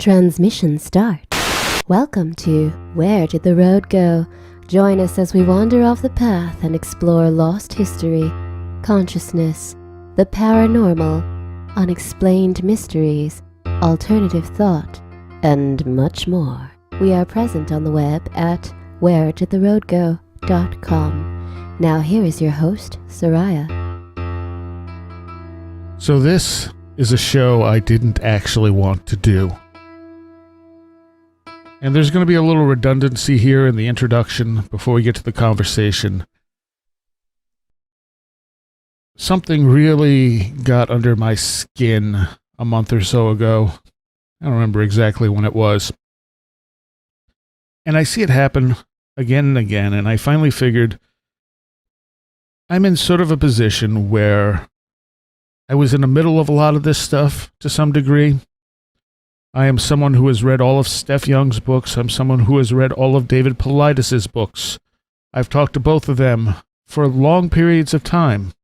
Transmission start. Welcome to Where Did the Road Go? Join us as we wander off the path and explore lost history, consciousness, the paranormal, unexplained mysteries, alternative thought, and much more. We are present on the web at wheredidtheroadgo.com. Now here is your host, Soraya. So this is a show I didn't actually want to do. And there's going to be a little redundancy here in the introduction before we get to the conversation. Something really got under my skin a month or so ago. I don't remember exactly when it was. And I see it happen again and again, and I finally figured I'm in sort of a position where I was in the middle of a lot of this stuff to some degree. I am someone who has read all of Steph YounG's books. I'm someone who has read all of David Paulides' books. I've talked to both of them for long periods of time.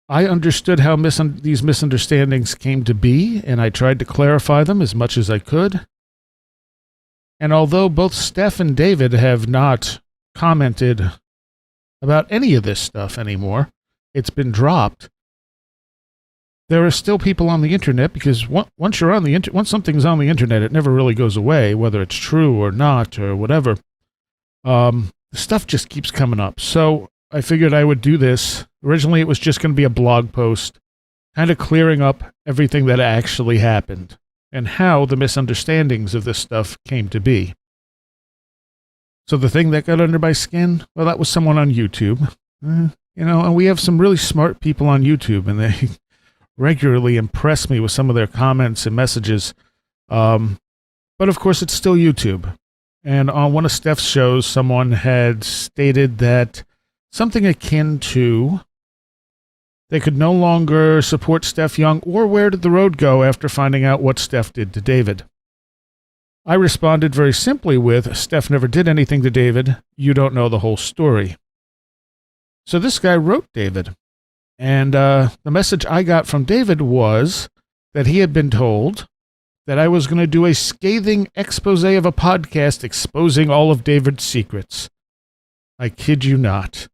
I understood how these misunderstandings came to be, and I tried to clarify them as much as I could. And although both Steph and David have not commented about any of this stuff anymore, it's been dropped. There are still people on the internet, because once something's on the internet, it never really goes away, whether it's true or not or whatever. The stuff just keeps coming up. So I figured I would do this. Originally, it was just going to be a blog post, kind of clearing up everything that actually happened and how the misunderstandings of this stuff came to be. So the thing that got under my skin, well, that was someone on YouTube. And we have some really smart people on YouTube, and they regularly impress me with some of their comments and messages. But of course, it's still YouTube. And on one of Steph's shows, someone had stated that something akin to they could no longer support Steph YounG or Where Did the Road Go after finding out what Steph did to David. I responded very simply with, Steph never did anything to David. You don't know the whole story. So this guy wrote David. And the message I got from David was that he had been told that I was going to do a scathing expose of a podcast exposing all of David's secrets. I kid you not.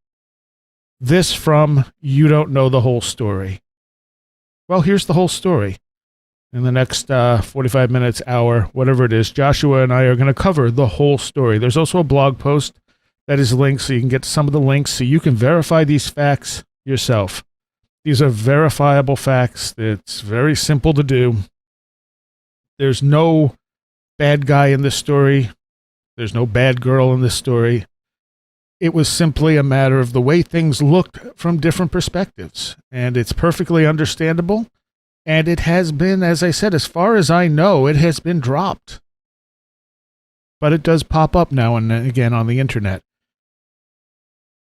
This from You Don't Know the Whole Story. Well, here's the whole story. In the next 45 minutes, hour, whatever it is, Joshua and I are going to cover the whole story. There's also a blog post that is linked, so you can get to some of the links so you can verify these facts yourself. These are verifiable facts. It's very simple to do. There's no bad guy in this story. There's no bad girl in this story. It was simply a matter of the way things looked from different perspectives. And it's perfectly understandable. And it has been, as I said, as far as I know, it has been dropped. But it does pop up now and again on the internet.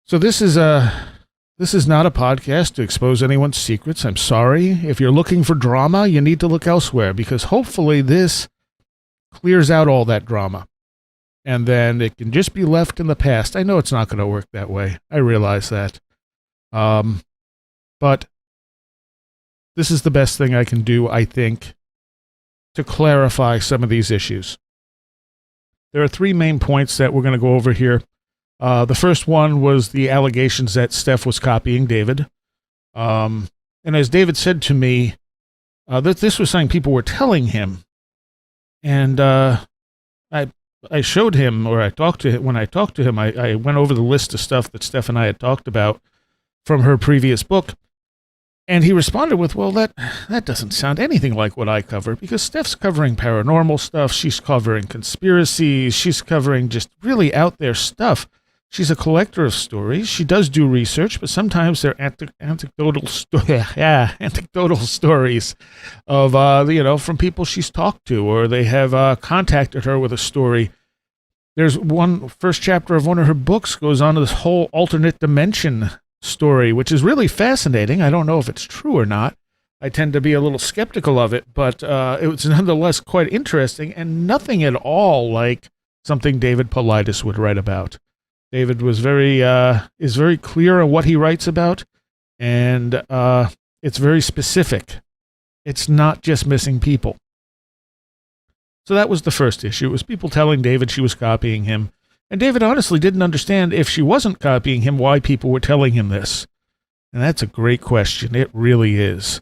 So this is not a podcast to expose anyone's secrets. I'm sorry. If you're looking for drama, you need to look elsewhere, because hopefully this clears out all that drama. And then it can just be left in the past. I know it's not going to work that way. I realize that. But this is the best thing I can do, I think, to clarify some of these issues. There are three main points that we're going to go over here. The first one was the allegations that Steph was copying David. And as David said to me, that this was something people were telling him. And I showed him, or I talked to him, when I talked to him, I went over the list of stuff that Steph and I had talked about from her previous book. And he responded with, well, that doesn't sound anything like what I cover, because Steph's covering paranormal stuff. She's covering conspiracies. She's covering just really out there stuff. She's a collector of stories. She does do research, but sometimes they're anecdotal stories of, from people she's talked to, or they have contacted her with a story. There's first chapter of one of her books goes on to this whole alternate dimension story, which is really fascinating. I don't know if it's true or not. I tend to be a little skeptical of it, but it was nonetheless quite interesting, and nothing at all like something David Paulides would write about. David was is very clear on what he writes about, and it's very specific. It's not just missing people. So that was the first issue. It was people telling David she was copying him. And David honestly didn't understand, if she wasn't copying him, why people were telling him this. And that's a great question. It really is.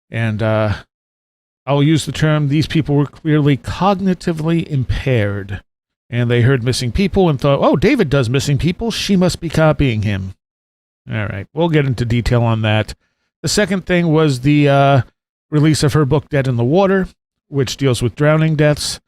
And I'll use the term, these people were clearly cognitively impaired. And they heard missing people and thought, oh, David does missing people. She must be copying him. All right, we'll get into detail on that. The second thing was the release of her book, Dead in the Water, which deals with drowning deaths.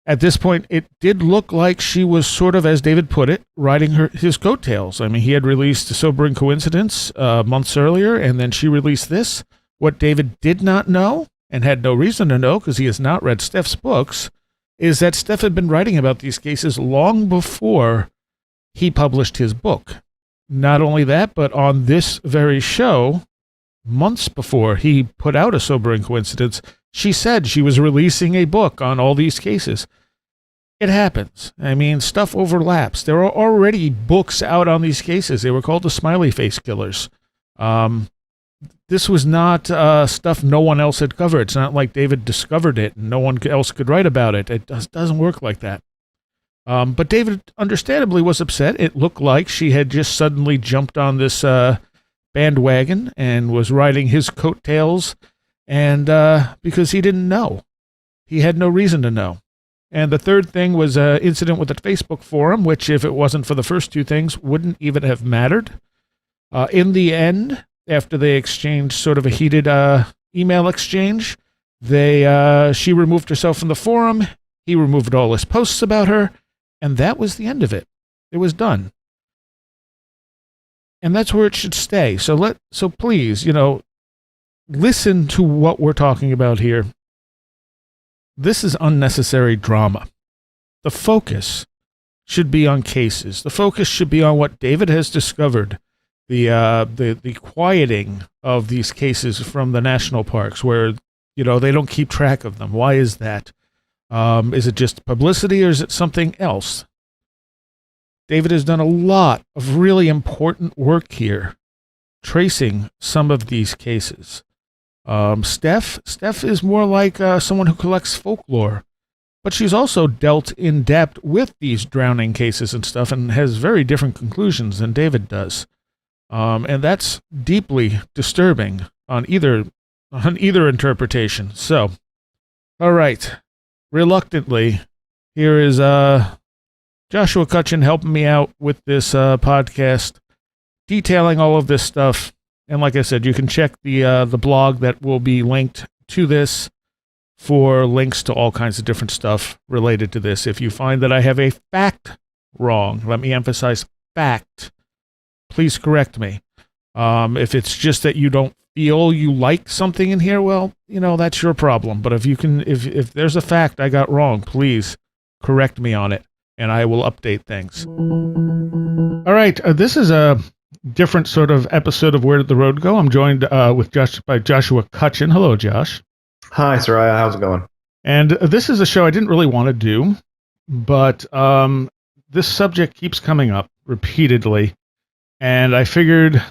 At this point, it did look like she was sort of, as David put it, riding his coattails. I mean, he had released A Sobering Coincidence months earlier, and then she released this. What David did not know, and had no reason to know because he has not read Steph's books, is that Steph had been writing about these cases long before he published his book. Not only that, but on this very show, months before he put out A Sobering Coincidence, she said she was releasing a book on all these cases. It happens. I mean, stuff overlaps. There are already books out on these cases. They were called the Smiley Face Killers. This was not stuff no one else had covered. It's not like David discovered it and no one else could write about it. It doesn't work like that. But David understandably was upset. It looked like she had just suddenly jumped on this bandwagon and was riding his coattails, and because he didn't know. He had no reason to know. And the third thing was an incident with the Facebook forum, which, if it wasn't for the first two things, wouldn't even have mattered. In the end, after they exchanged sort of a heated email exchange, she removed herself from the forum. He removed all his posts about her, and that was the end of it. It was done. And that's where it should stay. So please, listen to what we're talking about here. This is unnecessary drama. The focus should be on cases. The focus should be on what David has discovered. The quieting of these cases from the national parks, where they don't keep track of them. Why is that? Is it just publicity, or is it something else? David has done a lot of really important work here, tracing some of these cases. Steph is more like someone who collects folklore, but she's also dealt in depth with these drowning cases and stuff, and has very different conclusions than David does. And that's deeply disturbing on either interpretation. So, all right, reluctantly, here is Joshua Cutchin helping me out with this podcast, detailing all of this stuff. And like I said, you can check the blog that will be linked to this for links to all kinds of different stuff related to this. If you find that I have a fact wrong, let me emphasize fact, please correct me. If it's just that you don't feel you like something in here, well, that's your problem. But if there's a fact I got wrong, please correct me on it, and I will update things. All right, this is a different sort of episode of Where Did the Road Go? I'm joined by Joshua Cutchin. Hello, Josh. Hi, Soraya. How's it going? And this is a show I didn't really want to do, but this subject keeps coming up repeatedly, and I figured,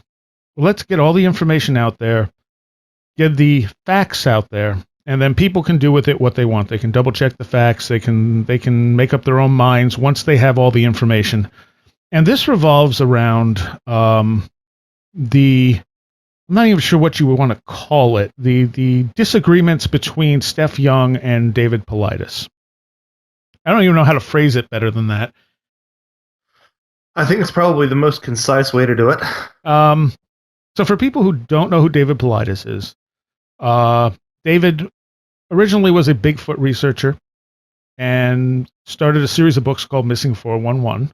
let's get all the information out there, get the facts out there, and then people can do with it what they want. They can double check the facts. They can make up their own minds once they have all the information. And this revolves around I'm not even sure what you would want to call it, the disagreements between Steph YounG and David Paulides. I don't even know how to phrase it better than that. I think it's probably the most concise way to do it. So for people who don't know who David Paulides is, David originally was a Bigfoot researcher and started a series of books called Missing 411.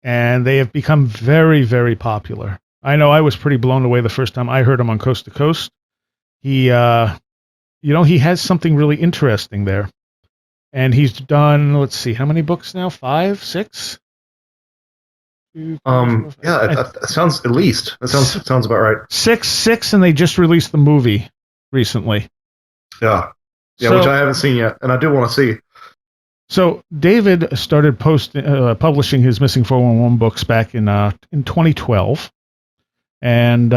And they have become very, very popular. I know I was pretty blown away the first time I heard him on Coast to Coast. He has something really interesting there. And he's done, let's see, how many books now? 5, 6? That sounds at least. That sounds about right. 6, and they just released the movie recently. Yeah, which I haven't seen yet, and I do want to see. So David started publishing his Missing 411 books back in 2012, and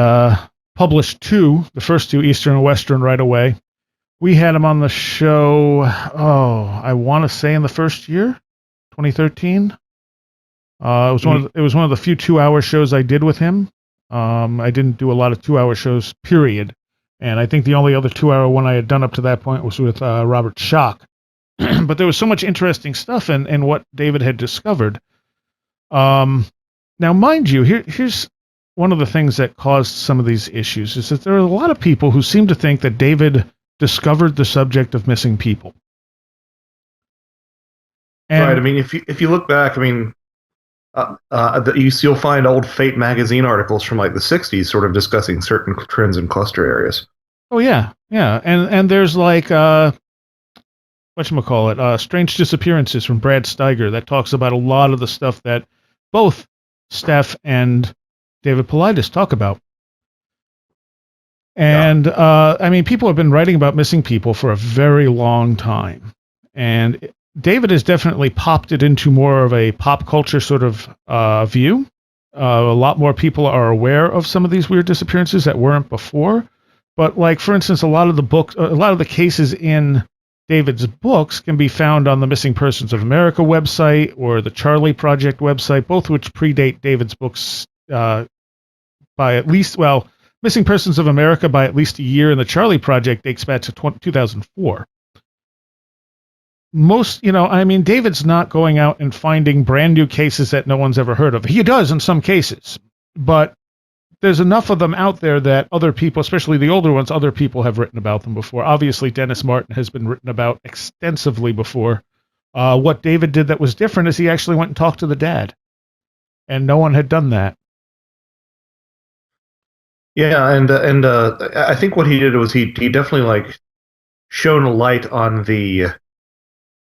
published the first two, Eastern and Western, right away. We had him on the show, I want to say in the first year, 2013. It was one of the few 2-hour shows I did with him. I didn't do a lot of 2-hour shows, period. And I think the only other 2-hour one I had done up to that point was with Robert Schock. But there was so much interesting stuff in what David had discovered. Now, mind you, here's one of the things that caused some of these issues is that there are a lot of people who seem to think that David discovered the subject of missing people. And, right. I mean, if you look back, I mean, you'll find old Fate magazine articles from like the 60s sort of discussing certain trends in cluster areas. Oh, yeah. Yeah. And there's like, whatchamacallit, Strange Disappearances from Brad Steiger that talks about a lot of the stuff that both Steph and David Paulides talk about. And, I mean, people have been writing about missing people for a very long time. And David has definitely popped it into more of a pop culture sort of view. A lot more people are aware of some of these weird disappearances that weren't before. But, like, for instance, a lot of the cases in David's books can be found on the Missing Persons of America website or the Charlie Project website, both which predate David's books by at least, Missing Persons of America by at least a year, and the Charlie Project dates back to 2004. David's not going out and finding brand new cases that no one's ever heard of. He does in some cases, but there's enough of them out there that other people, especially the older ones, other people have written about them before. Obviously, Dennis Martin has been written about extensively before. What David did that was different is he actually went and talked to the dad, and no one had done that. Yeah, and I think what he did was he definitely like shone a light on the, I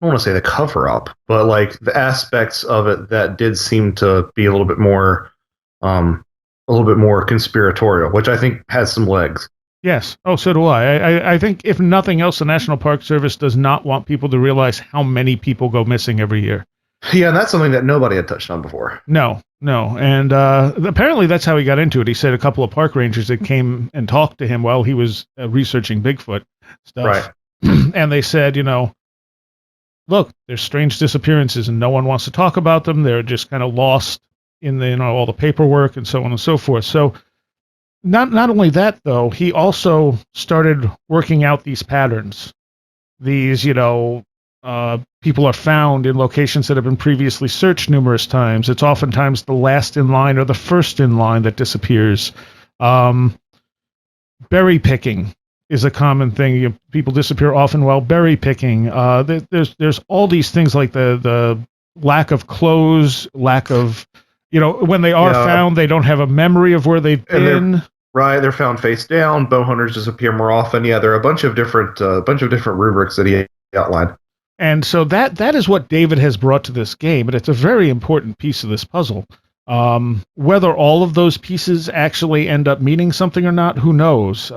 don't want to say the cover up, but like the aspects of it that did seem to be a little bit more conspiratorial, which I think has some legs. Yes. Oh, so do I. I think if nothing else, the National Park Service does not want people to realize how many people go missing every year. Yeah, and that's something that nobody had touched on before. No. And apparently that's how he got into it. He said a couple of park rangers that came and talked to him while he was researching Bigfoot stuff. Right. And they said, look, there's strange disappearances and no one wants to talk about them. They're just kind of lost in the, all the paperwork and so on and so forth. So not only that, though, he also started working out these patterns. These, people are found in locations that have been previously searched numerous times. It's oftentimes the last in line or the first in line that disappears. Berry picking is a common thing. People disappear often while berry picking. There's all these things like the lack of clothes, lack of, when they are found, they don't have a memory of where they've been. They're found face down. Bow hunters disappear more often. Yeah, there are a bunch of different rubrics that he outlined. And so that is what David has brought to this game, and it's a very important piece of this puzzle. Whether all of those pieces actually end up meaning something or not, who knows?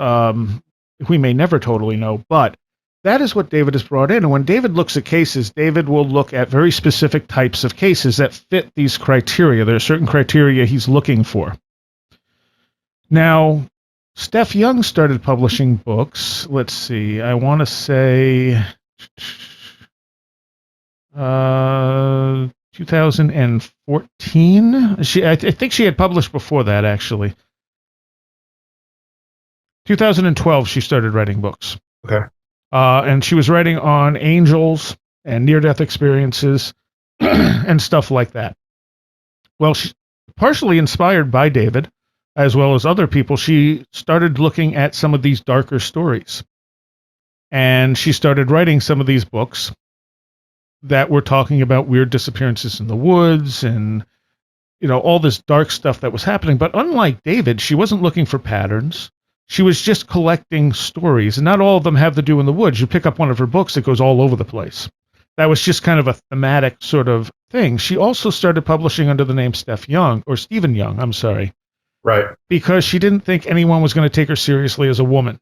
We may never totally know, but that is what David has brought in. And when David looks at cases, David will look at very specific types of cases that fit these criteria. There are certain criteria he's looking for. Now, Steph YounG started publishing books. Let's see. I want to say 2014. I think she had published before that, actually. 2012, she started writing books. Okay. And she was writing on angels and near-death experiences and stuff like that. Well, she, partially inspired by David, as well as other people, she started looking at some of these darker stories. And she started writing some of these books that were talking about weird disappearances in the woods and, all this dark stuff that was happening. But unlike David, she wasn't looking for patterns. She was just collecting stories, and not all of them have to do in the woods. You pick up one of her books, it goes all over the place. That was just kind of a thematic sort of thing. She also started publishing under the name Steph YounG, or Stephen YounG, I'm sorry. Right. Because she didn't think anyone was going to take her seriously as a woman.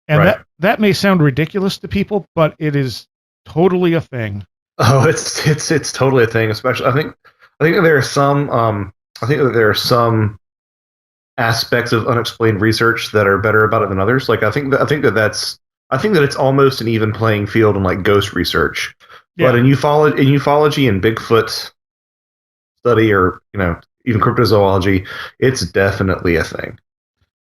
And that may sound ridiculous to people, but it is totally a thing. Oh, it's totally a thing. Especially, I think there are some aspects of unexplained research that are better about it than others. Like I think that it's almost an even playing field in like ghost research. But Yeah. in ufology and Bigfoot study, or even cryptozoology, it's definitely a thing.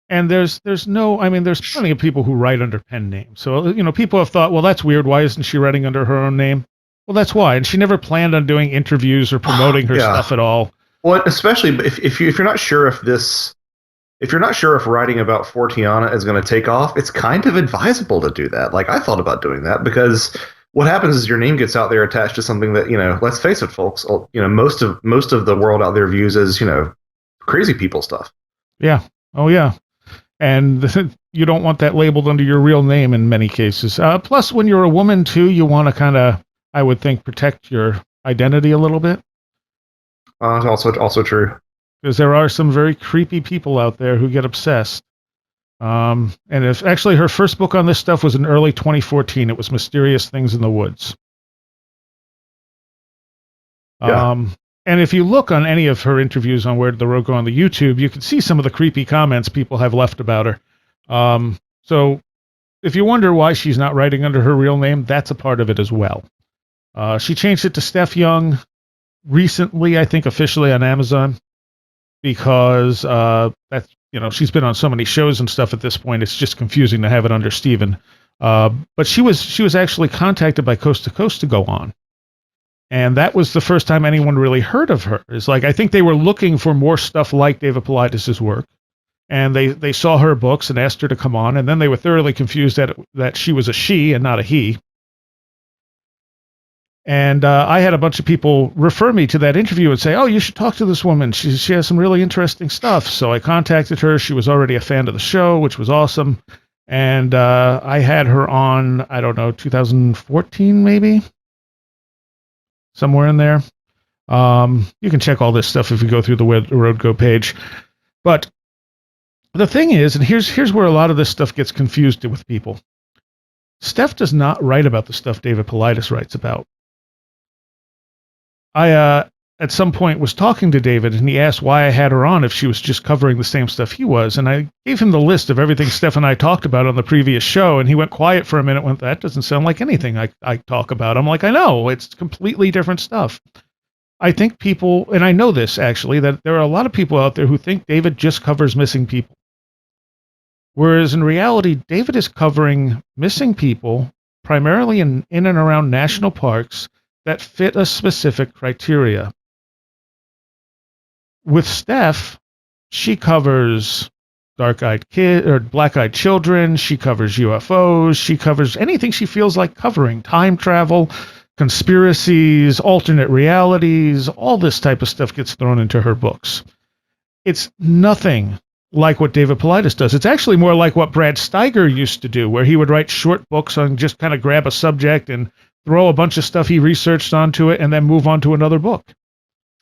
And there's no, I mean, there's plenty of people who write under pen names. So, people have thought, well, that's weird. Why isn't she writing under her own name? Well, that's why. And she never planned on doing interviews or promoting her Yeah. stuff at all. Well, especially if you're not sure if you're not sure if writing about Fortiana is going to take off, it's kind of advisable to do that. Like I thought about doing that because what happens is your name gets out there attached to something that, let's face it, folks, most of the world out there views as, crazy people stuff. Yeah. Oh, yeah. And you don't want that labeled under your real name in many cases. Plus, when you're a woman, too, you want to kind of, I would think, protect your identity a little bit. Also true. Because there are some very creepy people out there who get obsessed. And if actually her first book on this stuff was in early 2014, it was Mysterious Things in the Woods. Yeah. And if you look on any of her interviews on Where Did the Road Go on the YouTube, you can see some of the creepy comments people have left about her. So if you wonder why she's not writing under her real name, that's a part of it as well. She changed it to Steph YounG recently, I think officially on Amazon, because that's, she's been on so many shows and stuff at this point. It's just confusing to have it under Steven. But she was actually contacted by Coast to Coast to go on. And that was the first time anyone really heard of her. It's like, I think they were looking for more stuff like David Paulides' work. And they saw her books and asked her to come on. And then they were thoroughly confused that she was a she and not a he. And I had a bunch of people refer me to that interview and say, oh, you should talk to this woman. She has some really interesting stuff. So I contacted her. She was already a fan of the show, which was awesome. And I had her on, I don't know, 2014 maybe? Somewhere in there. You can check all this stuff if you go through the Where the Road Go page. But the thing is, and here's where a lot of this stuff gets confused with people. Steph does not write about the stuff David Paulides writes about. I, at some point, was talking to David, and he asked why I had her on if she was just covering the same stuff he was. And I gave him the list of everything Steph and I talked about on the previous show, and he went quiet for a minute, went, that doesn't sound like anything I talk about. I'm like, I know, it's completely different stuff. I think people, and I know this actually, that there are a lot of people out there who think David just covers missing people. Whereas in reality, David is covering missing people primarily in and around national parks that fit a specific criteria. With Steph, she covers dark-eyed kid or black-eyed children. She covers UFOs. She covers anything she feels like covering: time travel, conspiracies, alternate realities. All this type of stuff gets thrown into her books. It's nothing like what David Paulides does. It's actually more like what Brad Steiger used to do, where he would write short books on just kind of grab a subject and throw a bunch of stuff he researched onto it and then move on to another book.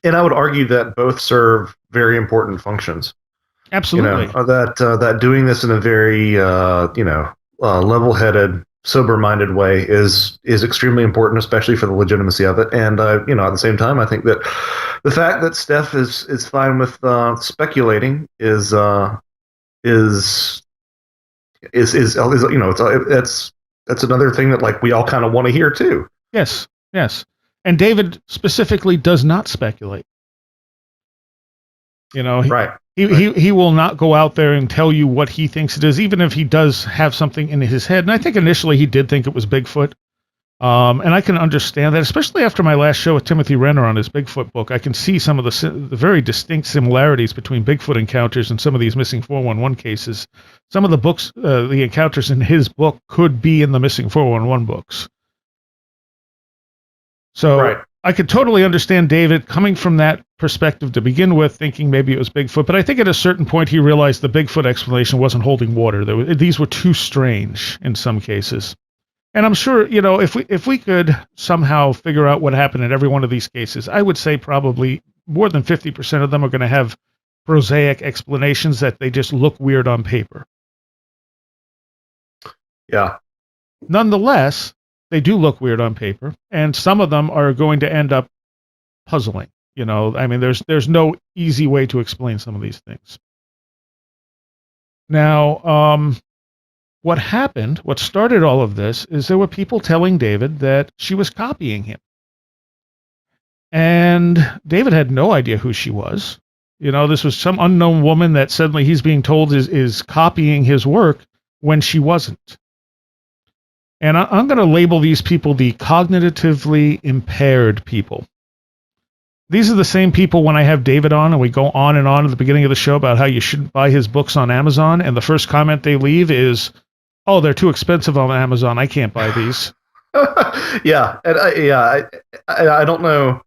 And I would argue that both serve very important functions. Absolutely. That doing this in a very level-headed, sober-minded way is extremely important, especially for the legitimacy of it. And at the same time, I think that the fact that Steph is fine with speculating is that's another thing that like we all kind of want to hear too. Yes. And David specifically does not speculate. Right. He will not go out there and tell you what he thinks it is, even if he does have something in his head. And I think initially he did think it was Bigfoot. And I can understand that, especially after my last show with Timothy Renner on his Bigfoot book. I can see some of the very distinct similarities between Bigfoot encounters and some of these missing 411 cases. Some of the books, the encounters in his book could be in the missing 411 books. So Right. I could totally understand David coming from that perspective to begin with, thinking maybe it was Bigfoot. But I think at a certain point he realized the Bigfoot explanation wasn't holding water. These were too strange in some cases. And I'm sure, if we could somehow figure out what happened in every one of these cases, I would say probably more than 50% of them are going to have prosaic explanations that they just look weird on paper. Yeah. Nonetheless, they do look weird on paper, and some of them are going to end up puzzling. I mean, there's no easy way to explain some of these things. Now, what happened, what started all of this, is there were people telling David that she was copying him. And David had no idea who she was. This was some unknown woman that suddenly he's being told is copying his work when she wasn't. And I'm going to label these people the cognitively impaired people. These are the same people when I have David on and we go on and on at the beginning of the show about how you shouldn't buy his books on Amazon. And the first comment they leave is, "Oh, they're too expensive on Amazon. I can't buy these." Yeah. And I don't know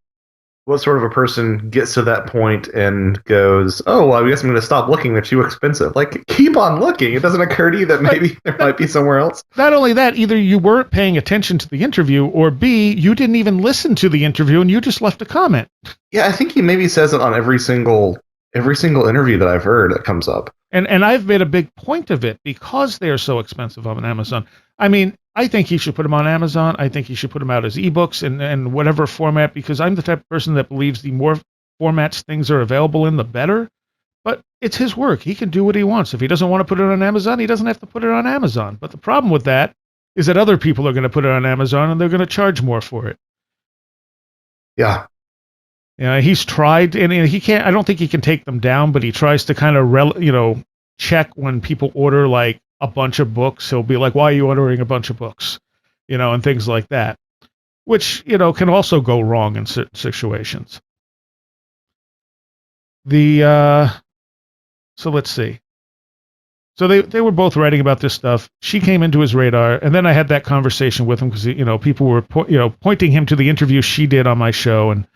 what sort of a person gets to that point and goes, "Oh, well, I guess I'm going to stop looking. They're too expensive." Like, keep on looking. It doesn't occur to you that maybe there might be somewhere else. Not only that, either you weren't paying attention to the interview, or B, you didn't even listen to the interview and you just left a comment. Yeah, I think he maybe says it on every single interview that I've heard that comes up. And I've made a big point of it because they are so expensive on Amazon. I mean, I think he should put them on Amazon. I think he should put them out as ebooks and whatever format, because I'm the type of person that believes the more formats things are available in, the better. But it's his work. He can do what he wants. If he doesn't want to put it on Amazon, he doesn't have to put it on Amazon. But the problem with that is that other people are going to put it on Amazon and they're going to charge more for it. Yeah. He's tried, and he can't. I don't think he can take them down, but he tries to kind of, check when people order like a bunch of books. He'll be like, "Why are you ordering a bunch of books?" And things like that, which can also go wrong in certain situations. So let's see. So they were both writing about this stuff. She came into his radar, and then I had that conversation with him because people were pointing him to the interview she did on my show, and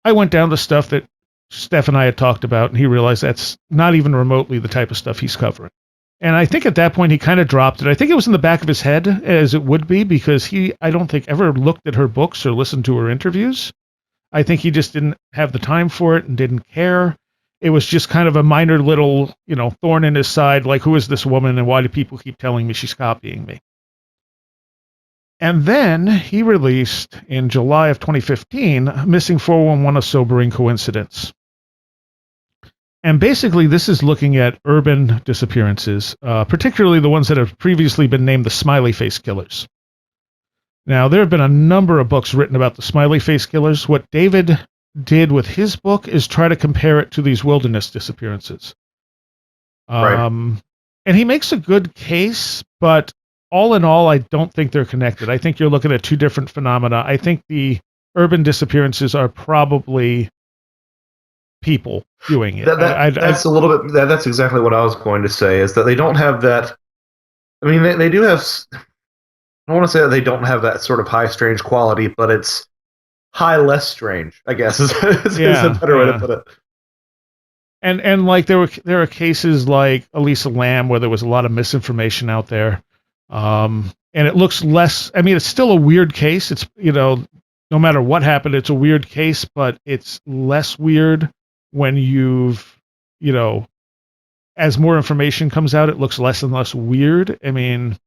I went down the stuff that Steph and I had talked about, and he realized that's not even remotely the type of stuff he's covering. And I think at that point he kind of dropped it. I think it was in the back of his head, as it would be, because I don't think ever looked at her books or listened to her interviews. I think he just didn't have the time for it and didn't care. It was just kind of a minor little, thorn in his side, like, who is this woman and why do people keep telling me she's copying me? And then he released, in July of 2015, Missing 411, A Sobering Coincidence. And basically, this is looking at urban disappearances, particularly the ones that have previously been named the Smiley Face Killers. Now, there have been a number of books written about the Smiley Face Killers. What David did with his book is try to compare it to these wilderness disappearances. Right. And he makes a good case, but all in all, I don't think they're connected. I think you're looking at two different phenomena. I think the urban disappearances are probably people doing it. That's a little bit. That's exactly what I was going to say. Is that they don't have that. I mean, they do have. I don't want to say that they don't have that sort of high strange quality, but it's high less strange, I guess, is a better way to put it. And like there are cases like Elisa Lam where there was a lot of misinformation out there. And it looks less, I mean, it's still a weird case. It's, no matter what happened, it's a weird case, but it's less weird when you've, as more information comes out, it looks less and less weird. I mean,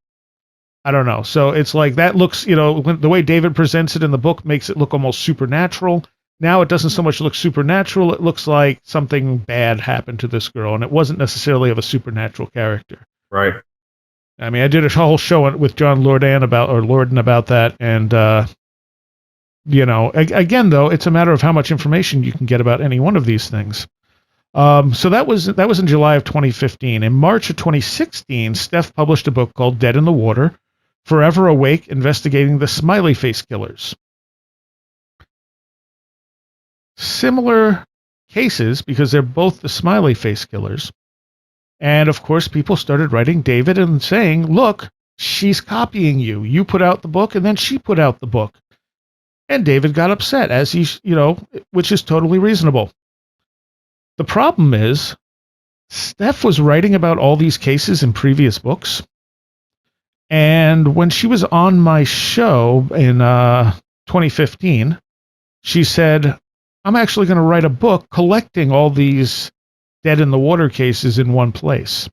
I don't know. So it's like that looks, the way David presents it in the book makes it look almost supernatural. Now it doesn't so much look supernatural. It looks like something bad happened to this girl, and it wasn't necessarily of a supernatural character. Right. I mean, I did a whole show with John Lorden about that, and again, though, it's a matter of how much information you can get about any one of these things. So that was in July of 2015. In March of 2016, Steph published a book called Dead in the Water: Forever Awake, Investigating the Smiley Face Killers. Similar cases, because they're both the Smiley Face Killers. And of course, people started writing David and saying, "Look, she's copying you. You put out the book, and then she put out the book." And David got upset, as he, which is totally reasonable. The problem is, Steph was writing about all these cases in previous books. And when she was on my show in 2015, she said, "I'm actually going to write a book collecting all these dead in the water cases in one place."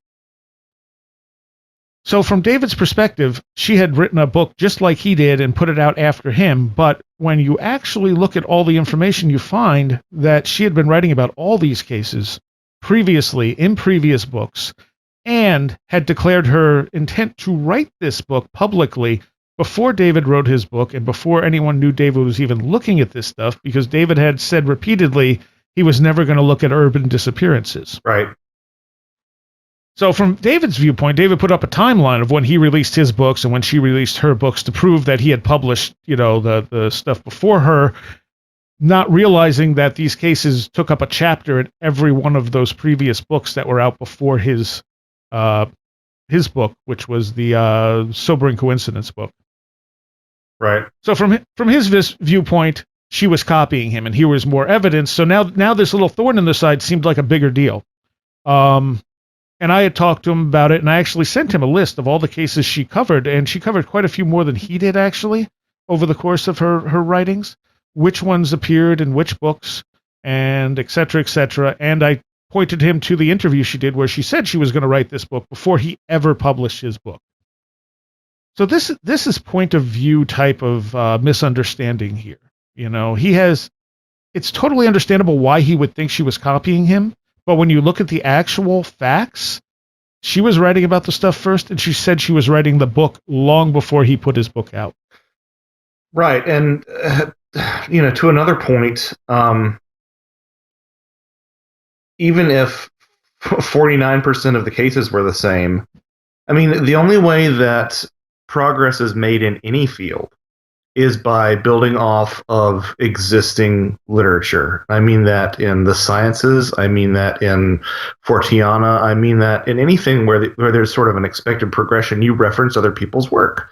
So from David's perspective, she had written a book just like he did and put it out after him. But when you actually look at all the information, you find that she had been writing about all these cases previously in previous books. and had declared her intent to write this book publicly before David wrote his book and before anyone knew David was even looking at this stuff, because David had said repeatedly he was never going to look at urban disappearances. Right. So from David's viewpoint, David put up a timeline of when he released his books and when she released her books to prove that he had published, the stuff before her, not realizing that these cases took up a chapter in every one of those previous books that were out before his book, which was the Sobering Coincidence book. Right. So from his viewpoint, she was copying him, and here was more evidence. So now this little thorn in the side seemed like a bigger deal. And I had talked to him about it, and I actually sent him a list of all the cases she covered, and she covered quite a few more than he did, actually, over the course of her writings, which ones appeared in which books, and et cetera, et cetera. And I pointed him to the interview she did where she said she was going to write this book before he ever published his book. So this is point of view type of misunderstanding here. It's totally understandable why he would think she was copying him. But when you look at the actual facts, she was writing about the stuff first, and she said she was writing the book long before he put his book out. Right. And, to another point, even if 49% of the cases were the same, I mean, the only way that progress is made in any field is by building off of existing literature. I mean that in the sciences. I mean that in Forteana. I mean that in anything where there's sort of an expected progression. You reference other people's work.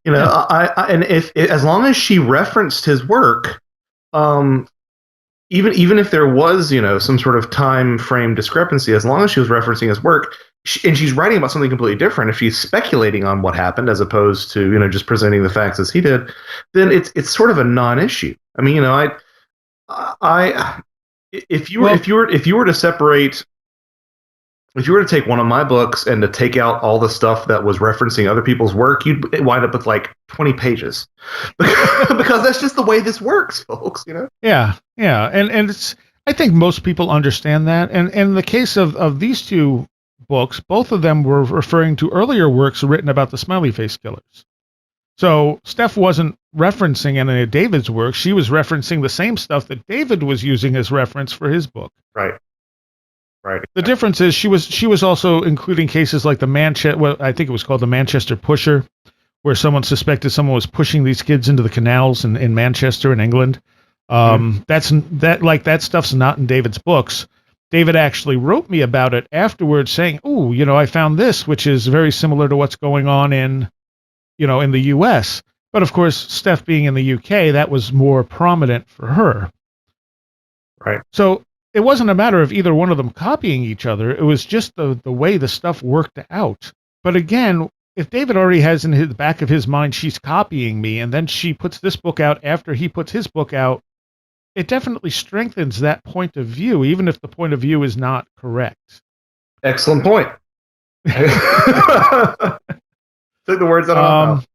And as long as she referenced his work, even if there was some sort of time frame discrepancy, as long as she was referencing his work, and she's writing about something completely different, if she's speculating on what happened as opposed to just presenting the facts as he did, then it's sort of a non-issue. I mean, if you were to separate, if you were to take one of my books and to take out all the stuff that was referencing other people's work, you'd wind up with like 20 pages because that's just the way this works, folks. Yeah, and it's, I think most people understand that. And in the case of these two books, both of them were referring to earlier works written about the smiley face killers. So Steph wasn't referencing any of David's work. She was referencing the same stuff that David was using as reference for his book. Right. The difference is she was also including cases like I think it was called the Manchester Pusher, where someone suspected someone was pushing these kids into the canals in Manchester in England. That stuff's not in David's books. David actually wrote me about it afterwards saying, "Oh, I found this, which is very similar to what's going on in the US." But of course, Steph being in the UK, that was more prominent for her. Right. So it wasn't a matter of either one of them copying each other. It was just the way the stuff worked out. But again, if David already has in the back of his mind, she's copying me, and then she puts this book out after he puts his book out, it definitely strengthens that point of view, even if the point of view is not correct. Excellent point. Took the words out of my mouth.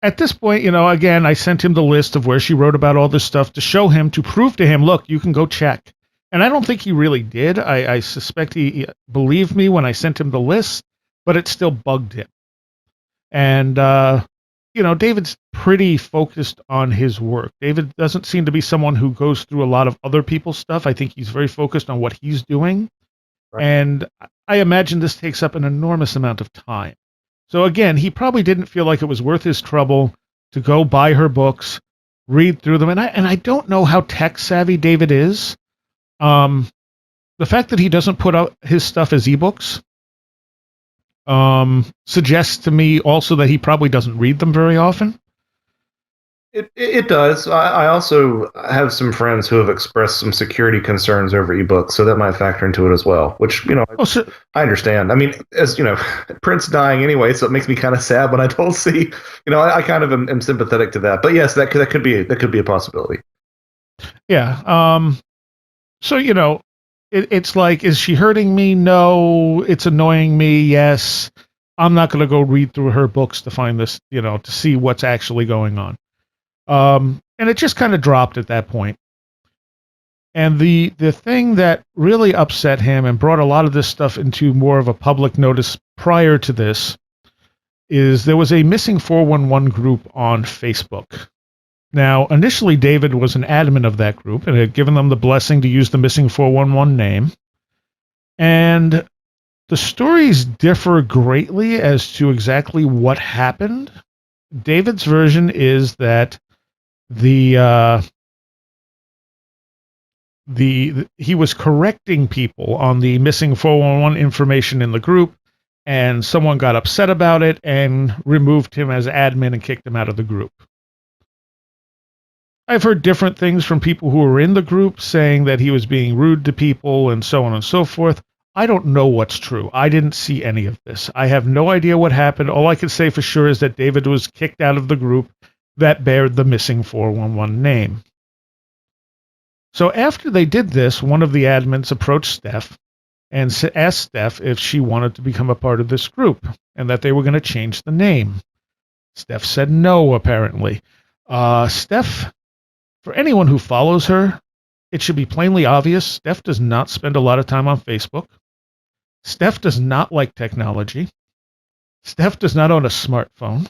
At this point, again, I sent him the list of where she wrote about all this stuff to show him, to prove to him, look, you can go check. And I don't think he really did. I suspect he believed me when I sent him the list, but it still bugged him. And, David's pretty focused on his work. David doesn't seem to be someone who goes through a lot of other people's stuff. I think he's very focused on what he's doing. Right. And I imagine this takes up an enormous amount of time. So again, he probably didn't feel like it was worth his trouble to go buy her books, read through them. And I don't know how tech savvy David is. The fact that he doesn't put out his stuff as ebooks suggests to me also that he probably doesn't read them very often. It does. I also have some friends who have expressed some security concerns over ebooks, so that might factor into it as well, which, I understand. I mean, as Prince dying anyway, so it makes me kind of sad when I don't see, I kind of am sympathetic to that. But yes, that could be a possibility. Yeah. So, it's like, is she hurting me? No. It's annoying me? Yes. I'm not going to go read through her books to find this, to see what's actually going on. And it just kind of dropped at that point. And the thing that really upset him and brought a lot of this stuff into more of a public notice prior to this is there was a missing 411 group on Facebook. Now, initially, David was an admin of that group and had given them the blessing to use the missing 411 name. And the stories differ greatly as to exactly what happened. David's version is that he was correcting people on the missing 411 information in the group, and someone got upset about it and removed him as admin and kicked him out of the group. I've heard different things from people who were in the group saying that he was being rude to people and so on and so forth. I don't know what's true. I didn't see any of this. I have no idea what happened. All I can say for sure is that David was kicked out of the group that bared the missing 411 name. So after they did this, one of the admins approached Steph and asked Steph if she wanted to become a part of this group and that they were going to change the name. Steph said no, apparently. Steph, for anyone who follows her, it should be plainly obvious, Steph does not spend a lot of time on Facebook. Steph does not like technology. Steph does not own a smartphone.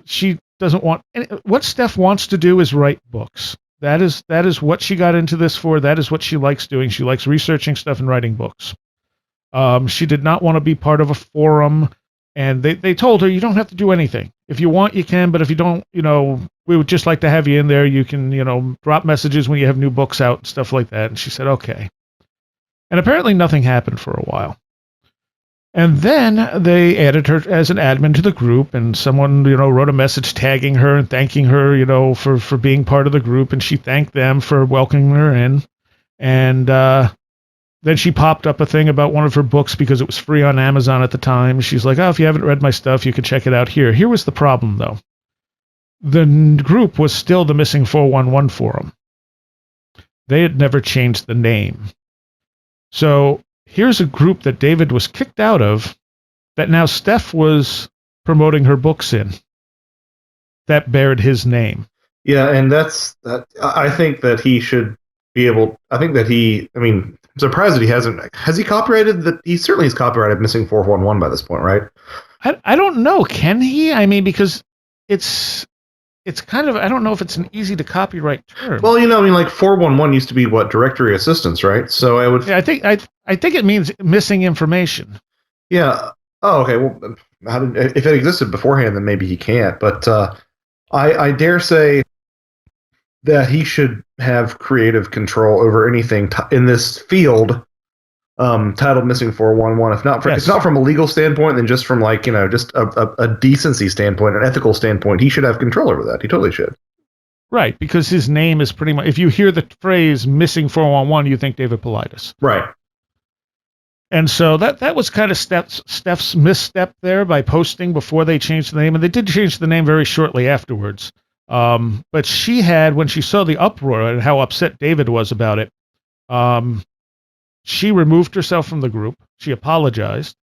She doesn't want what Steph wants to do is write books. That is what she got into this for. That is what she likes doing. She likes researching stuff and writing books. She did not want to be part of a forum, and they told her, you don't have to do anything. If you want, you can, but if you don't, we would just like to have you in there. You can, drop messages when you have new books out and stuff like that. And she said, okay. And apparently nothing happened for a while. And then they added her as an admin to the group, and someone, wrote a message tagging her and thanking her, for being part of the group, and she thanked them for welcoming her in. And then she popped up a thing about one of her books because it was free on Amazon at the time. She's like, oh, if you haven't read my stuff, you can check it out here. Here was the problem, though. The group was still the Missing 411 Forum. They had never changed the name. So here's a group that David was kicked out of that now Steph was promoting her books in that bared his name. Yeah, and I think that he should be able, I'm surprised that he has he copyrighted he certainly has copyrighted Missing 411 by this point, right? I don't know. Can he? Because it's kind of, I don't know if it's an easy to copyright term. Well, 411 used to be directory assistance, right? So I would. Yeah, I think it means missing information. Yeah. Oh, okay. Well, if it existed beforehand, then maybe he can't. But I dare say that he should have creative control over anything in this field titled Missing 411. If not from a legal standpoint, then just from just a decency standpoint, an ethical standpoint, he should have control over that. He totally should. Right, because his name is pretty much, if you hear the phrase Missing 411, you think David Paulides. Right. And so that was kind of Steph's misstep there by posting before they changed the name. And they did change the name very shortly afterwards. But she had, when she saw the uproar and how upset David was about it, she removed herself from the group. She apologized.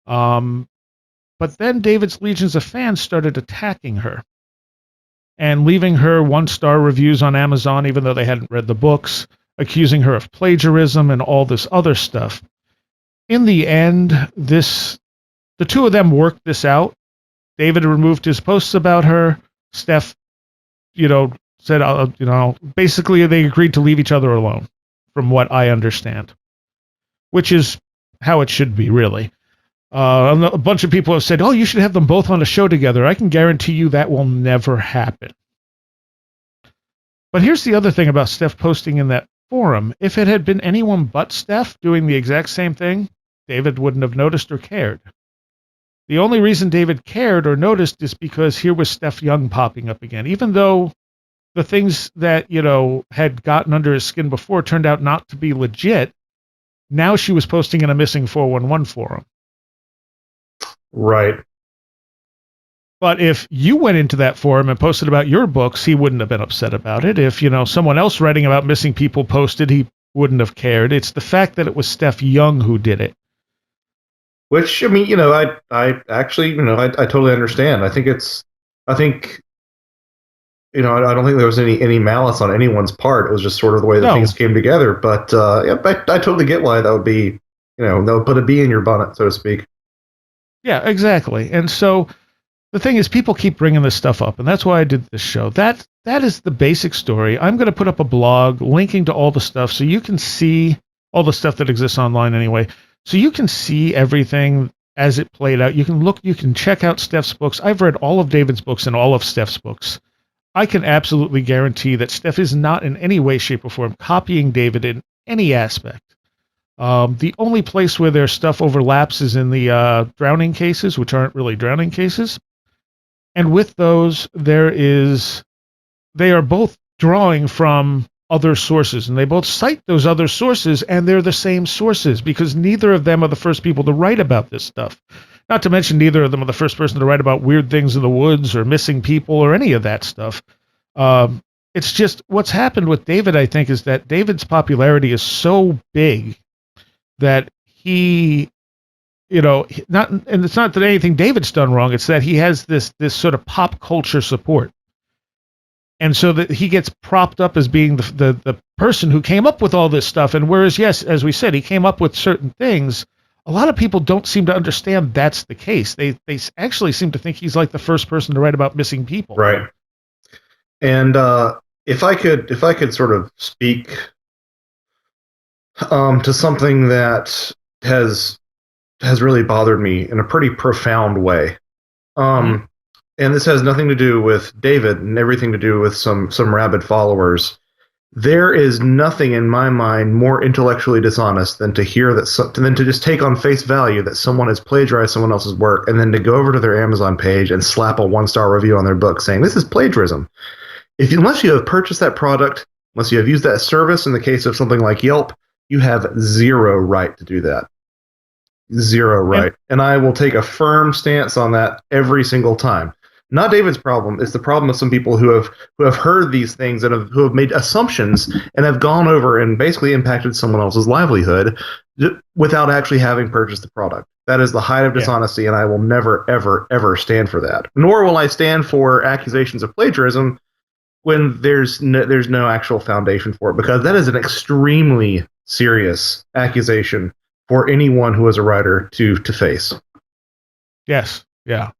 But then David's legions of fans started attacking her and leaving her 1-star reviews on Amazon, even though they hadn't read the books, accusing her of plagiarism and all this other stuff. In the end, the two of them worked this out. David removed his posts about her. Steph, said, basically they agreed to leave each other alone, from what I understand, which is how it should be, really. A bunch of people have said, oh, you should have them both on a show together. I can guarantee you that will never happen. But here's the other thing about Steph posting in that forum. If it had been anyone but Steph doing the exact same thing, David wouldn't have noticed or cared. The only reason David cared or noticed is because here was Steph YounG popping up again. Even though the things that, had gotten under his skin before turned out not to be legit, now she was posting in a Missing 411 forum. Right. But if you went into that forum and posted about your books, he wouldn't have been upset about it. If, someone else writing about missing people posted, he wouldn't have cared. It's the fact that it was Steph YounG who did it. Which, I actually, I totally understand. I think I don't think there was any malice on anyone's part. It was just sort of the way that things came together. But yeah, I totally get why that would be, that would put a bee in your bonnet, so to speak. Yeah, exactly. And so the thing is, people keep bringing this stuff up, and that's why I did this show. That is the basic story. I'm going to put up a blog linking to all the stuff so you can see all the stuff that exists online anyway. So you can see everything as it played out. You can check out Steph's books. I've read all of David's books and all of Steph's books. I can absolutely guarantee that Steph is not in any way, shape, or form copying David in any aspect. The only place where their stuff overlaps is in the drowning cases, which aren't really drowning cases. And with those, they are both drawing from other sources, and they both cite those other sources, and they're the same sources because neither of them are the first people to write about this stuff. Not to mention, neither of them are the first person to write about weird things in the woods or missing people or any of that stuff. It's just what's happened with David, I think, is that David's popularity is so big that he, and it's not that anything David's done wrong. It's that he has this sort of pop culture support. And so that he gets propped up as being the person who came up with all this stuff. And whereas, yes, as we said, he came up with certain things, a lot of people don't seem to understand that's the case. They actually seem to think he's like the first person to write about missing people. Right. And if I could sort of speak to something that has really bothered me in a pretty profound way. And this has nothing to do with David and everything to do with some rabid followers. There is nothing in my mind more intellectually dishonest than to hear than to just take on face value that someone has plagiarized someone else's work and then to go over to their Amazon page and slap a 1-star review on their book saying this is plagiarism. Unless you have purchased that product, unless you have used that service in the case of something like Yelp, you have zero right to do that. Zero right. And I will take a firm stance on that every single time. Not David's problem. It's the problem of some people who have heard these things and who have made assumptions and have gone over and basically impacted someone else's livelihood without actually having purchased the product. That is the height of dishonesty, and I will never, ever, ever stand for that. Nor will I stand for accusations of plagiarism when there's no actual foundation for it, because that is an extremely serious accusation for anyone who is a writer to face. Yes. Yeah.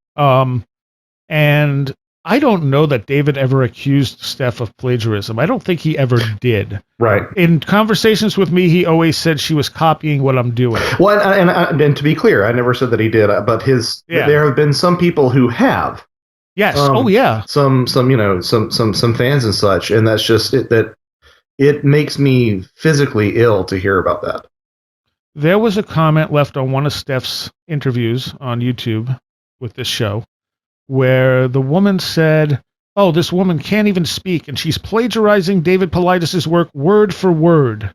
And I don't know that David ever accused Steph of plagiarism. I don't think he ever did. Right. In conversations with me, he always said she was copying what I'm doing. Well, and to be clear, I never said that he did, but there have been some people who have. Yes. Some fans and such, and that's just it. That it makes me physically ill to hear about that. There was a comment left on one of Steph's interviews on YouTube with this show where the woman said, "Oh, this woman can't even speak, and she's plagiarizing David Paulides' work word for word."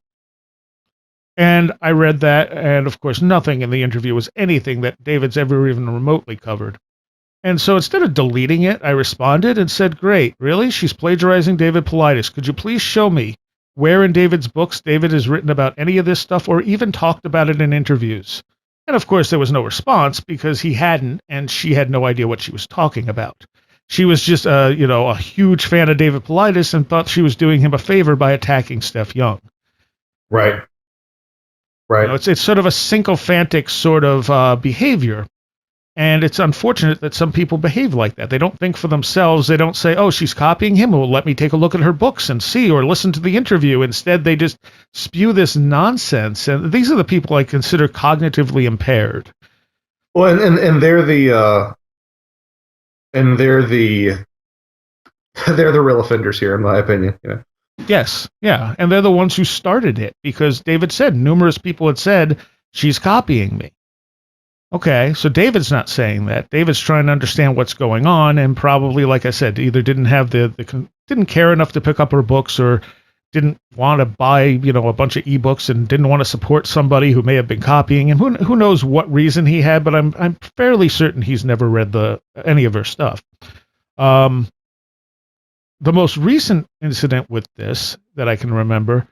And I read that, and of course, nothing in the interview was anything that David's ever even remotely covered. And so instead of deleting it, I responded and said, "Great, really? She's plagiarizing David Paulides. Could you please show me where in David's books David has written about any of this stuff or even talked about it in interviews?" And of course, there was no response because he hadn't, and she had no idea what she was talking about. She was just a huge fan of David Paulides and thought she was doing him a favor by attacking Steph YounG. Right. It's sort of a sycophantic sort of behavior. And it's unfortunate that some people behave like that. They don't think for themselves. They don't say, "Oh, she's copying him. Well, let me take a look at her books and see, or listen to the interview." Instead, they just spew this nonsense. And these are the people I consider cognitively impaired. Well, and they're the they're the real offenders here, in my opinion. Yeah. Yes, yeah, and they're the ones who started it because David said numerous people had said she's copying me. Okay, so David's not saying that. David's trying to understand what's going on, and probably, like I said, either didn't have didn't care enough to pick up her books, or didn't want to buy a bunch of ebooks, and didn't want to support somebody who may have been copying. And who knows what reason he had, but I'm fairly certain he's never read any of her stuff. The most recent incident with this that I can remember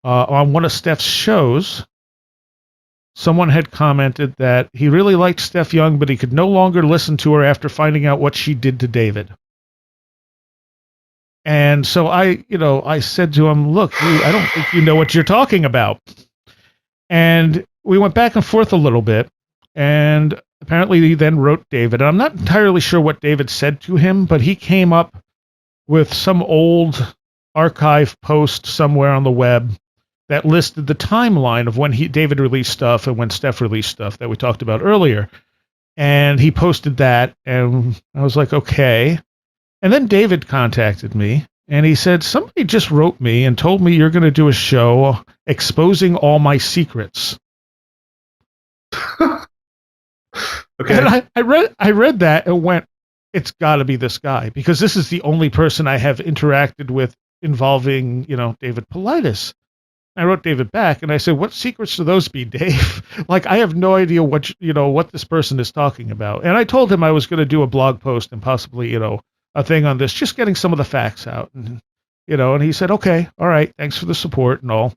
on one of Steph's shows. Someone had commented that he really liked Steph YounG, but he could no longer listen to her after finding out what she did to David. And so I said to him, look, I don't think you know what you're talking about. And we went back and forth a little bit. And apparently he then wrote David. And I'm not entirely sure what David said to him, but he came up with some old archive post somewhere on the web that listed the timeline of when David released stuff and when Steph released stuff that we talked about earlier. And he posted that, and I was like, okay. And then David contacted me, and he said, somebody just wrote me and told me you're going to do a show exposing all my secrets. Okay. And I read that and went, it's got to be this guy, because this is the only person I have interacted with involving, David Paulides. I wrote David back and I said, what secrets do those be, Dave? Like, I have no idea what this person is talking about. And I told him I was going to do a blog post and possibly, a thing on this, just getting some of the facts out. And, and he said, okay, all right, thanks for the support and all,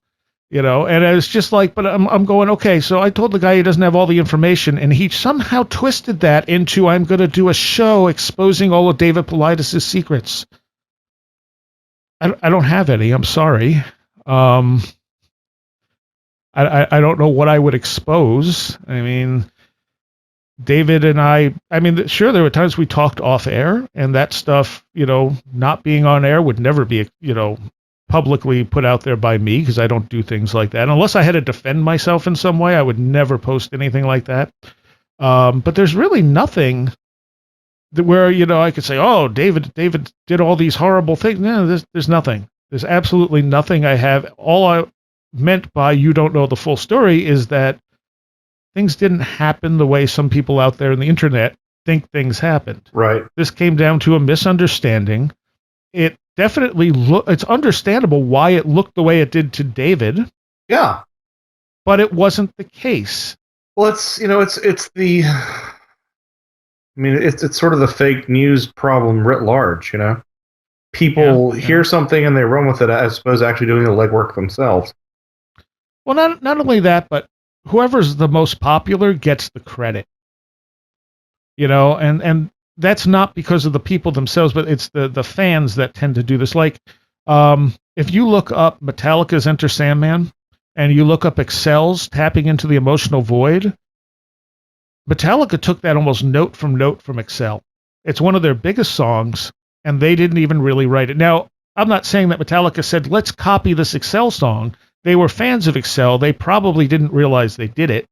and I was just like, but I'm going, okay. So I told the guy he doesn't have all the information, and he somehow twisted that into, I'm going to do a show exposing all of David Paulides' secrets. I don't have any. I'm sorry. I don't know what I would expose. I mean, David and I mean, sure, there were times we talked off air, and that stuff, not being on air would never be, publicly put out there by me, because I don't do things like that. Unless I had to defend myself in some way, I would never post anything like that. But there's really nothing where, I could say, oh, David did all these horrible things. No, there's nothing. There's absolutely nothing I have. All I meant by you don't know the full story is that things didn't happen the way some people out there in the internet think things happened. Right. This came down to a misunderstanding. It definitely it's understandable why it looked the way it did to David. Yeah. But it wasn't the case. Well, it's sort of the fake news problem writ large, People hear something and they run with it as opposed to actually doing the legwork themselves. Well, not only that, but whoever's the most popular gets the credit. And that's not because of the people themselves, but it's the fans that tend to do this. Like, if you look up Metallica's Enter Sandman and you look up Excel's Tapping into the Emotional Void, Metallica took that almost note from Excel. It's one of their biggest songs, and they didn't even really write it. Now, I'm not saying that Metallica said, let's copy this Excel song. They were fans of Excel. They probably didn't realize they did it.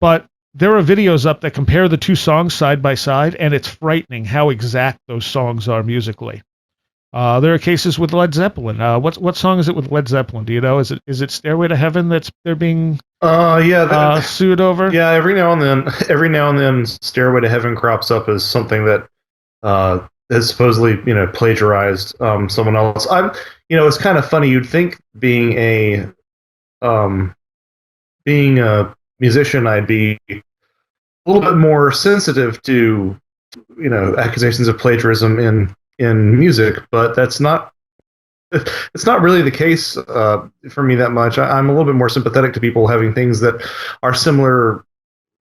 But there are videos up that compare the two songs side by side, and it's frightening how exact those songs are musically. There are cases with Led Zeppelin. What song is it with Led Zeppelin? Do you know? Is it Stairway to Heaven they're being sued over? Yeah, every now and then, Stairway to Heaven crops up as something that has supposedly plagiarized someone else. It's kind of funny. You'd think being a musician, I'd be a little bit more sensitive to accusations of plagiarism in music, but it's not really the case for me that much. I'm a little bit more sympathetic to people having things that are similar,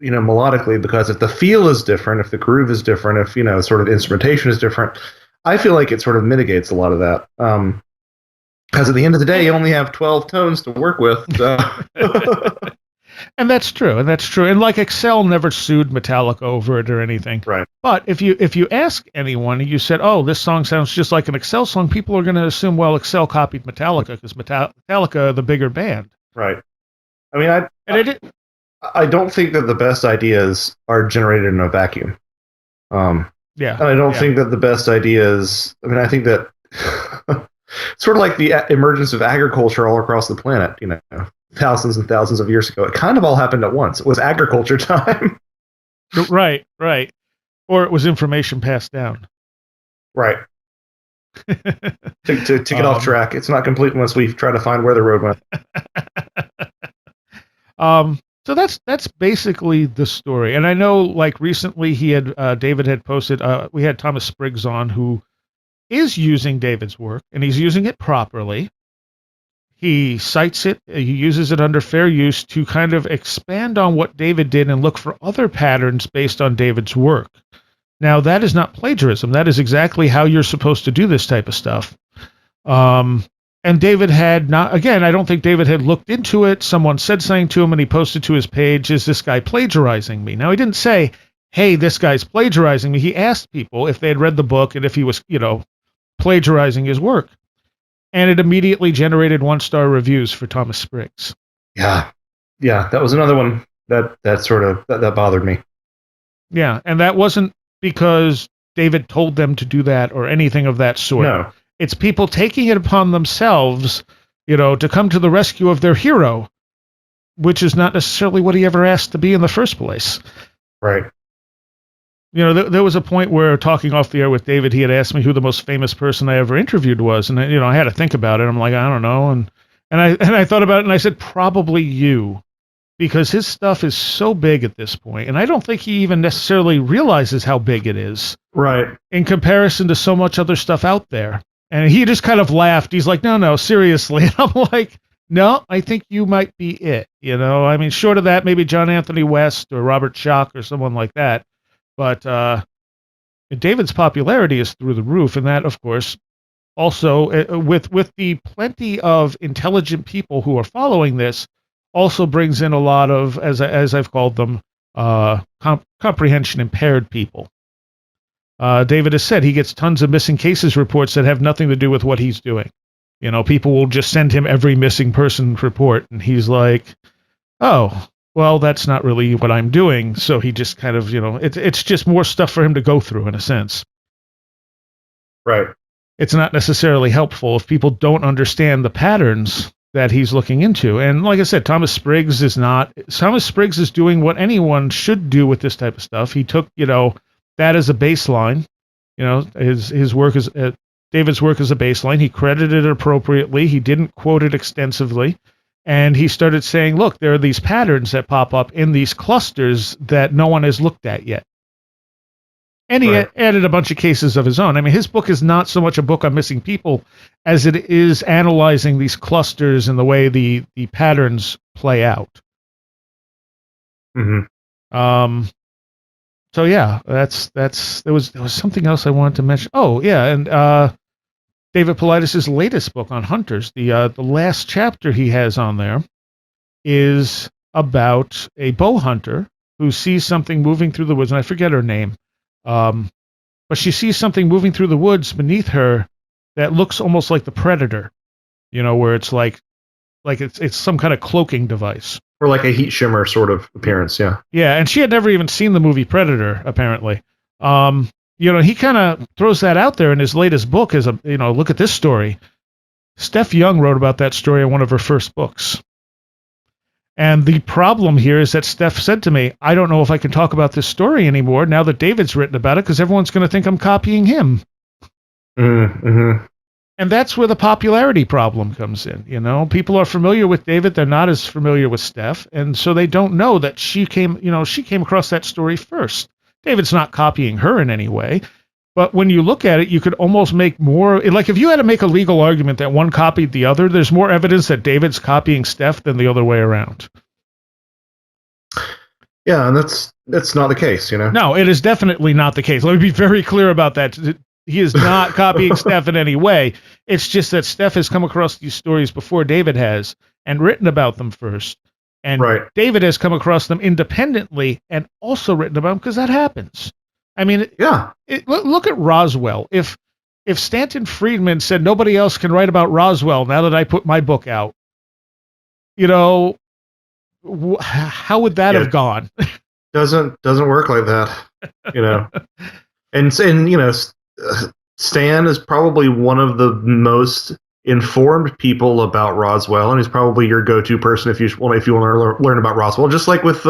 melodically, because if the feel is different, if the groove is different, if sort of instrumentation is different, I feel like it sort of mitigates a lot of that. Because at the end of the day, you only have 12 tones to work with. And that's true. And like, Excel never sued Metallica over it or anything. Right. But if you ask anyone and you said, oh, this song sounds just like an Excel song, people are going to assume, well, Excel copied Metallica because Metallica, the bigger band. Right. I mean, I don't think that the best ideas are generated in a vacuum. And I don't think that the best ideas, I think that sort of like the emergence of agriculture all across the planet, thousands and thousands of years ago. It kind of all happened at once. It was agriculture time. Right. Or it was information passed down. Right. to get off track. It's not complete unless we try to find where the road went. So that's basically the story. And I know, like, recently David had posted, we had Thomas Spriggs on, who is using David's work, and he's using it properly. He cites it, he uses it under fair use to kind of expand on what David did and look for other patterns based on David's work. Now, that is not plagiarism. That is exactly how you're supposed to do this type of stuff. And David had not, again, I don't think David had looked into it. Someone said something to him and he posted to his page, is this guy plagiarizing me? Now, he didn't say, hey, this guy's plagiarizing me. He asked people if they had read the book and if he was, plagiarizing his work. And it immediately generated 1-star reviews for Thomas Spriggs. Yeah. Yeah, that was another one that sort of that bothered me. Yeah, and that wasn't because David told them to do that or anything of that sort. No. It's people taking it upon themselves, to come to the rescue of their hero, which is not necessarily what he ever asked to be in the first place. Right. There was a point where, talking off the air with David, he had asked me who the most famous person I ever interviewed was, and I had to think about it. I'm like, I don't know, and I thought about it, and I said, probably you, because his stuff is so big at this point, and I don't think he even necessarily realizes how big it is, right, in comparison to so much other stuff out there. And he just kind of laughed. He's like, no, seriously. And I'm like, no, I think you might be it. I mean, short of that, maybe John Anthony West or Robert Schoch or someone like that. But David's popularity is through the roof. And that, of course, also with the plenty of intelligent people who are following this, also brings in a lot of, as I've called them, comprehension impaired people. David has said he gets tons of missing cases reports that have nothing to do with what he's doing. People will just send him every missing person report, and he's like, oh, well, that's not really what I'm doing. So he just kind of, it's just more stuff for him to go through, in a sense. Right. It's not necessarily helpful if people don't understand the patterns that he's looking into. And like I said, Thomas Spriggs is doing what anyone should do with this type of stuff. He took, that as a baseline, his work is David's work as a baseline. He credited it appropriately. He didn't quote it extensively. And he started saying, look, there are these patterns that pop up in these clusters that no one has looked at yet. And he added a bunch of cases of his own. I mean, his book is not so much a book on missing people as it is analyzing these clusters and the way the patterns play out. Mm-hmm. So yeah, there was something else I wanted to mention. Oh yeah, and David Paulides' latest book on hunters, the last chapter he has on there is about a bow hunter who sees something moving through the woods, and I forget her name, but she sees something moving through the woods beneath her that looks almost like the Predator, where it's like it's some kind of cloaking device. Or like a heat shimmer sort of appearance, yeah. Yeah, and she had never even seen the movie Predator, apparently. He kind of throws that out there in his latest book as a, look at this story. Steph YounG wrote about that story in one of her first books. And the problem here is that Steph said to me, I don't know if I can talk about this story anymore now that David's written about it, because everyone's going to think I'm copying him. Mm-hmm. And that's where the popularity problem comes in. People are familiar with David. They're not as familiar with Steph. And so they don't know that she came across that story first. David's not copying her in any way. But when you look at it, you could almost make more, like if you had to make a legal argument that one copied the other, there's more evidence that David's copying Steph than the other way around. Yeah, and that's not the case, No, it is definitely not the case. Let me be very clear about that. He is not copying Steph in any way. It's just that Steph has come across these stories before David has and written about them first. And David has come across them independently and also written about them, because that happens. I mean, yeah. Look at Roswell. If Stanton Friedman said nobody else can write about Roswell now that I put my book out, how would that have gone? Doesn't work like that, And Stan is probably one of the most informed people about Roswell, and he's probably your go-to person if you want to learn about Roswell. Just like with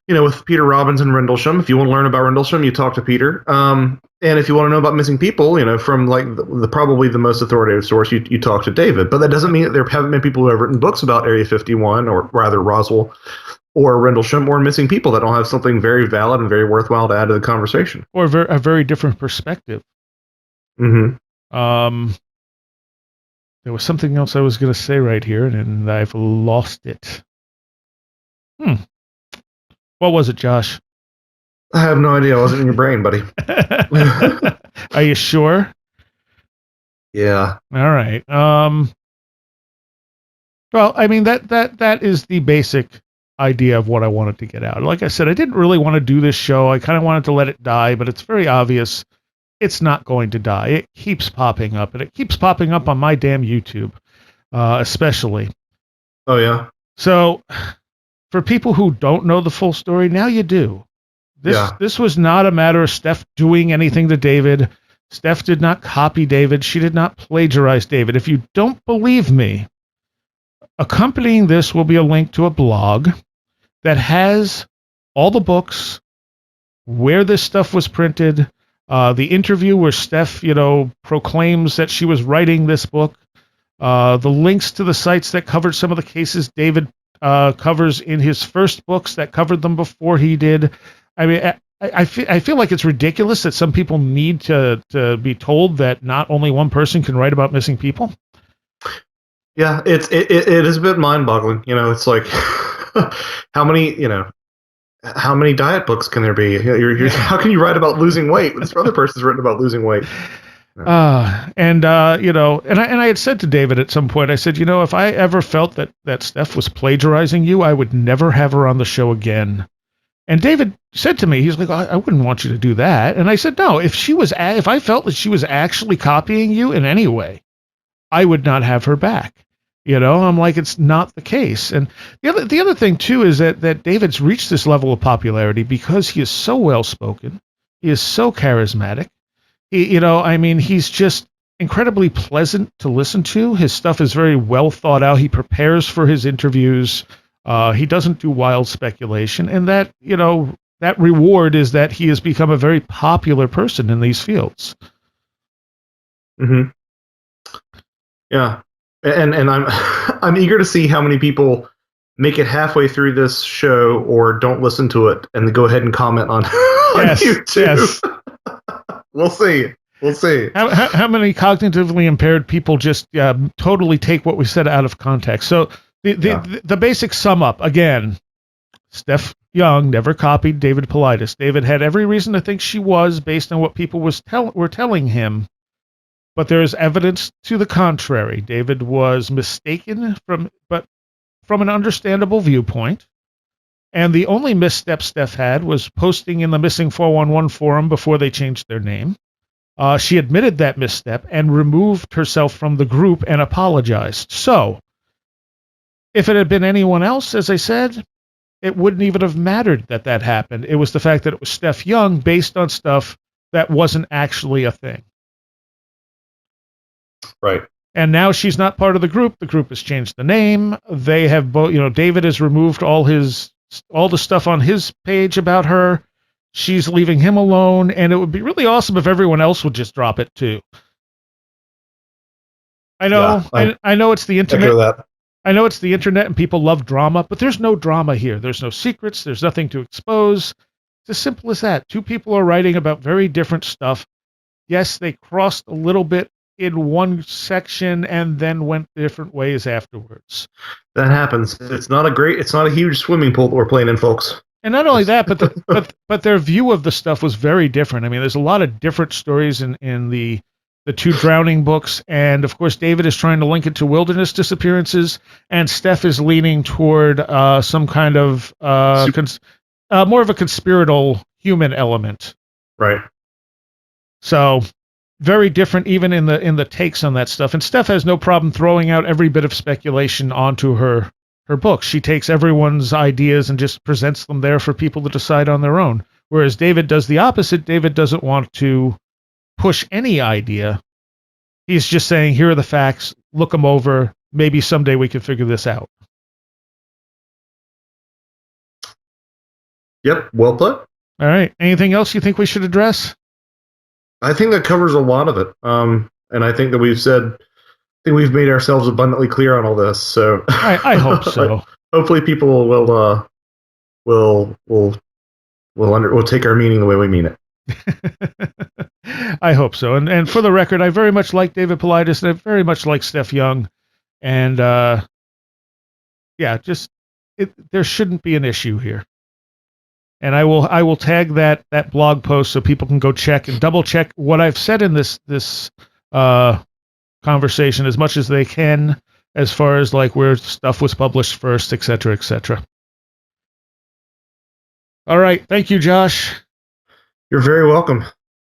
with Peter Robbins and Rendlesham, if you want to learn about Rendlesham, you talk to Peter. And if you want to know about missing people, from like probably the most authoritative source, you talk to David. But that doesn't mean that there haven't been people who have written books about Area 51, or rather Roswell, or Rendlesham, or missing people that don't have something very valid and very worthwhile to add to the conversation, or a very different perspective. Mm-hmm. There was something else I was going to say right here, and I've lost it. What was it, Josh? I have no idea. I wasn't in your brain, buddy. Are you sure? Yeah. All right. Well, I mean that is the basic idea of what I wanted to get out. Like I said, I didn't really want to do this show. I kind of wanted to let it die, but it's very obvious it's not going to die. It keeps popping up, and it keeps popping up on my damn YouTube, especially. Oh yeah. So, for people who don't know the full story, now you do. This was not a matter of Steph doing anything to David. Steph did not copy David. She did not plagiarize David. If you don't believe me, accompanying this will be a link to a blog that has all the books, where this stuff was printed, the interview where Steph, proclaims that she was writing this book, the links to the sites that covered some of the cases David covers in his first books that covered them before he did. I mean, I feel like it's ridiculous that some people need to be told that not only one person can write about missing people. Yeah, it is a bit mind-boggling. It's like how many diet books can there be? How can you write about losing weight? This other person's written about losing weight. And I had said to David at some point, I said, if I ever felt that Steph was plagiarizing you, I would never have her on the show again. And David said to me, he's like, I wouldn't want you to do that. And I said, no, if I felt that she was actually copying you in any way, I would not have her back. I'm like, it's not the case. And the other thing too is that David's reached this level of popularity because he is so well spoken. He is so charismatic. He's just incredibly pleasant to listen to. His stuff is very well thought out. He prepares for his interviews. He doesn't do wild speculation. And that reward is that he has become a very popular person in these fields. Mm-hmm. Yeah. And I'm eager to see how many people make it halfway through this show or don't listen to it and go ahead and comment on YouTube. Yes. We'll see. How many cognitively impaired people just totally take what we said out of context? So the basic sum up again: Steph YounG never copied David Paulides. David had every reason to think she was, based on what people were telling him. But there is evidence to the contrary. David was mistaken from an understandable viewpoint. And the only misstep Steph had was posting in the Missing 411 forum before they changed their name. She admitted that misstep and removed herself from the group and apologized. So, if it had been anyone else, as I said, it wouldn't even have mattered that happened. It was the fact that it was Steph YounG based on stuff that wasn't actually a thing. Right. And now she's not part of the group. The group has changed the name. They have both, David has removed all the stuff on his page about her. She's leaving him alone, and it would be really awesome if everyone else would just drop it too. I know, I know it's the internet. I know it's the internet, and people love drama, but there's no drama here. There's no secrets. There's nothing to expose. It's as simple as that. Two people are writing about very different stuff. Yes, they crossed a little bit in one section and then went different ways afterwards. That happens. It's not a huge swimming pool that we're playing in, folks. And not only that, but their view of the stuff was very different. I mean, there's a lot of different stories in the two drowning books, and of course David is trying to link it to wilderness disappearances, and Steph is leaning toward some kind of more of a conspiratorial human element. Right. So very different even in the takes on that stuff. And Steph has no problem throwing out every bit of speculation onto her book. She takes everyone's ideas and just presents them there for people to decide on their own. Whereas David does the opposite. David doesn't want to push any idea. He's just saying, here are the facts, look them over. Maybe someday we can figure this out. Yep, well put. All right. Anything else you think we should address? I think that covers a lot of it. And I think that we've made ourselves abundantly clear on all this. So I hope so. Hopefully people will take our meaning the way we mean it. I hope so. And for the record, I very much like David Paulides, and I very much like Steph YounG. And there shouldn't be an issue here. And I will tag that blog post so people can go check and double check what I've said in this conversation as much as they can, as far as like where stuff was published first, et cetera, et cetera. All right. Thank you, Josh. You're very welcome.